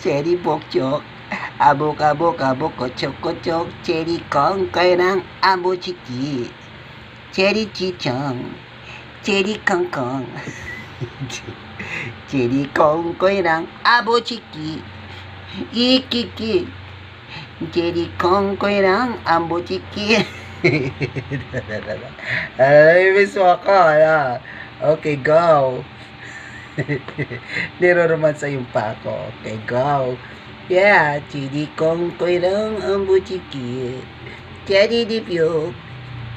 체리 복쪽 아복아복아복 꼬쪽꼬쪽 체리 콩콩이랑 아보치기 체리 지청 체리 콩콩 체리 콩콩이랑 아보치기 이끼끼 체리 콩콩이랑 아보치기 ay miss mo ako okay go niroromansa yung pa ako. Okay, go. Yeah, chidi kong koirang ang buchiki. Chedi dipyok.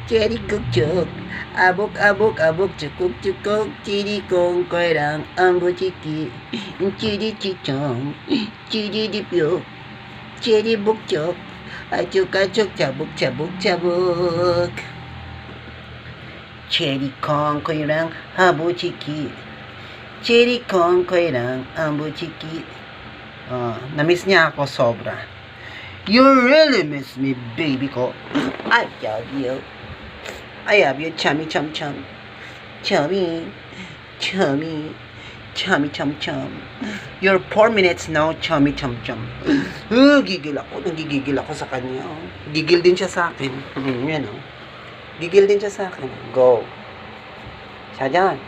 Chedi kukchok. Abok, abok, abok, chukuk, chukuk. Chidi kong koirang ang buchiki. Chidi chichong. Chidi dipyok. Chedi bukchok. Achuk, achuk, chabuk, chabuk, chabuk. Chedi kong koirang ang buchiki. Cherry Kongkoy lang ang buchiki. Na-miss niya ako sobra. You really miss me, baby ko. I love you. I love you, chummy chum chum. Chummy, chummy, chummy chum chum. You're 4 minutes now, chummy chum chum. Gigil ako. Nagigigil ako sa kanya. Gigil din siya sa akin. Yan o. Gigil din siya sa akin. Go. Siya dyan.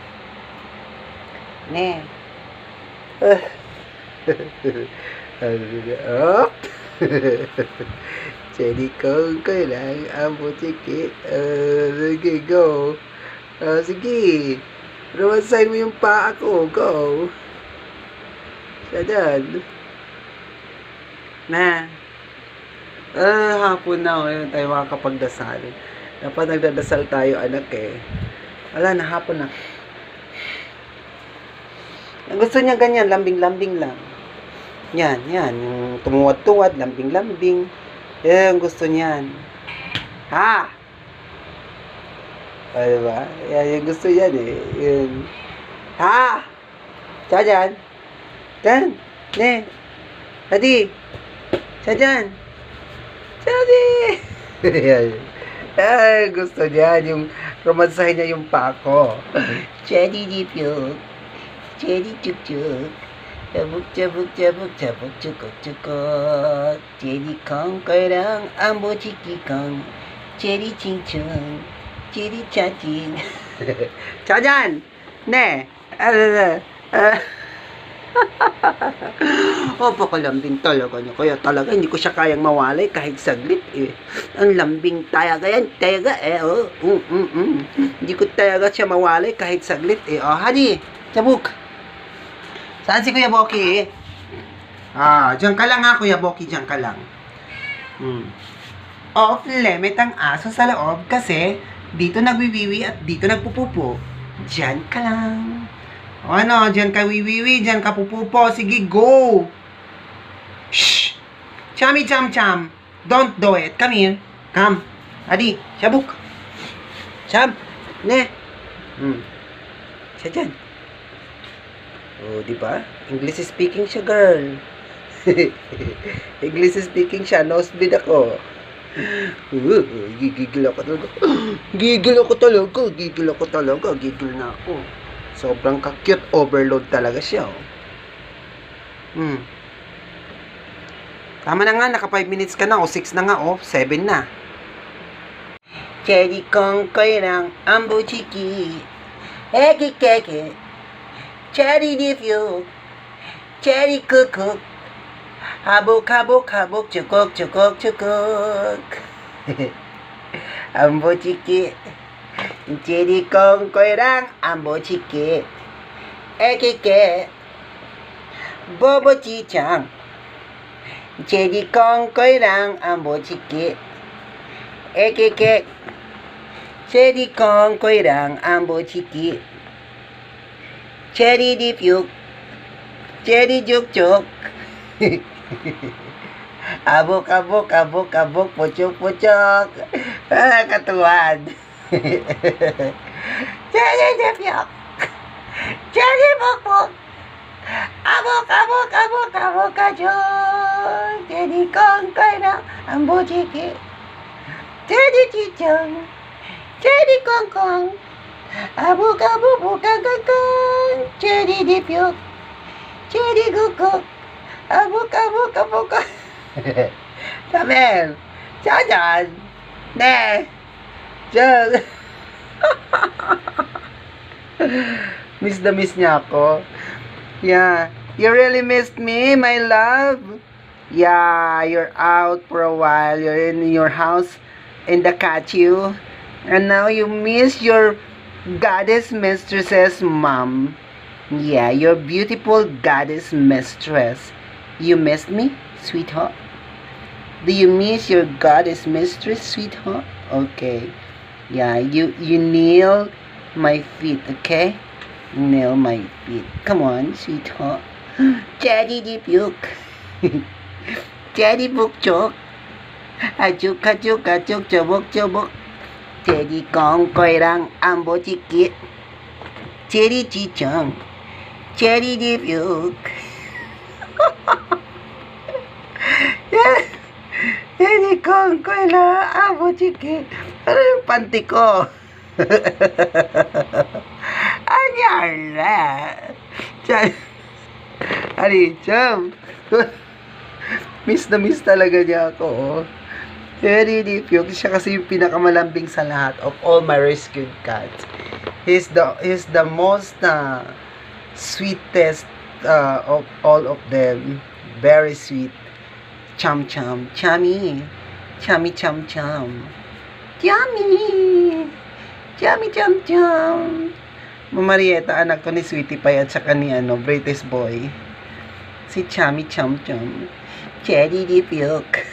Ne. Oh. Jadi kong lang ang butiki. Sige, go. Sige. Rawasain mo yung paa ko. Go. Siya dyan. Na. Hapon na. Ngayon tayo makakapagdasal. Dapat nagdadasal tayo, anak eh. Wala na, hapon na. Gusto niya ganyan, lambing-lambing lang. Yan. Yung tumuwad-tuwad, lambing-lambing. Yan, gusto niyan. Ha? Diba? Yan, yung gusto yan eh. Yan. Ha? Siya dyan. Dyan. Ne. Hadi. Siya dyan. Hadi. Yan. Ay, gusto niyan. Yung romansahin niya yung pako. Chedi dipyo. Cherry chuk-chuk, cabuk-cabuk-cabuk-cabuk cukuk-cukuk. Cherry kongkoirang ambo chiki kong. Cherry ching-chung, cherry chaching. Chajan! Ne! Pakalambing talaga niya. Kaya talaga hindi ko siya kayang mawalay kahit saglit eh. Ang lambing talaga yan. Talaga eh. Hindi ko talaga siya mawalay kahit saglit eh. Hadi! Cabuk! Saan si Kuya Boki? Diyan ka lang Kuya Boki, diyan ka lang. Off limit ang aso sa loob kasi dito nagwiwiwi at dito nagpupupo. Diyan ka lang. Diyan ka wiwiwi, diyan ka pupupo. Sige, go! Shh! Chami cham cham. Don't do it. Come here. Come. Adi, Shabuk. Cham. Ne. Siya dyan. Diba? English speaking siya, girl. English speaking siya. Nosebleed ako. Gigigil ako talaga. Gigil na ako. Sobrang ka-cute. Overload talaga siya. Tama na nga. Naka 5 minutes ka na. 6 na nga. 7 na. Cherry kongkoy lang ang buchiki. Eki-keki. Cherry dipyok, cherry kukuk, habok, habok, habok, cukuk, cukuk, cukuk. Ambo chiki, cherry kongkoy lang, ambo chiki. Ekike, bobo chichang, cherry kongkoy lang, ambo chiki. Ekike, cherry kongkoy lang, ambo chiki. Cherry dipyuk, cherry juk-juk. Abok, abok, abok, abok, pucuk, pucuk. Katuwad. Cherry dipyuk, cherry buk-buk. Abok, abok, abok, abok, kajok. Cherry kongkoy na ang buchiki. Cherry chichong, cherry kongkong. Abuk, abuk, bukang kangkang. Cherry dipyuk, Cherry Coco. Abok, abok, abok. Samuel. Diyan. Ne. Diyan. Miss na miss niya ako. Yeah. You really missed me, my love? Yeah, you're out for a while. You're in your house in the catch-you. And now you miss your goddess mistress's mom. Yeah, your beautiful goddess mistress. You missed me, sweetheart? Do you miss your goddess mistress, sweetheart? Okay. Yeah, you kneel my feet, okay? Nail my feet. Come on, sweetheart. Daddy di puke. Daddy bukchok. Ajuk ajuk ajuk jabok jabok. Daddy kong koirang ambo chiki. Daddy chichong. Daddy di puke. Daddy kong koirang ambo chiki. Ano yung panty ko? Anyara. Ani, Cham. Miss na miss talaga niya ako, oh. Very deep yun. Siya kasi yung pinakamalambing sa lahat of all my rescued cats. He's the most sweetest of all of them. Very sweet. Chum chum. Chummy. Chummy chum chum. Yummy! Chummy chum chum! Marieta, anak ko ni Sweetie Pie at saka ni British boy. Si Chummy chum chum. Cherry di milk.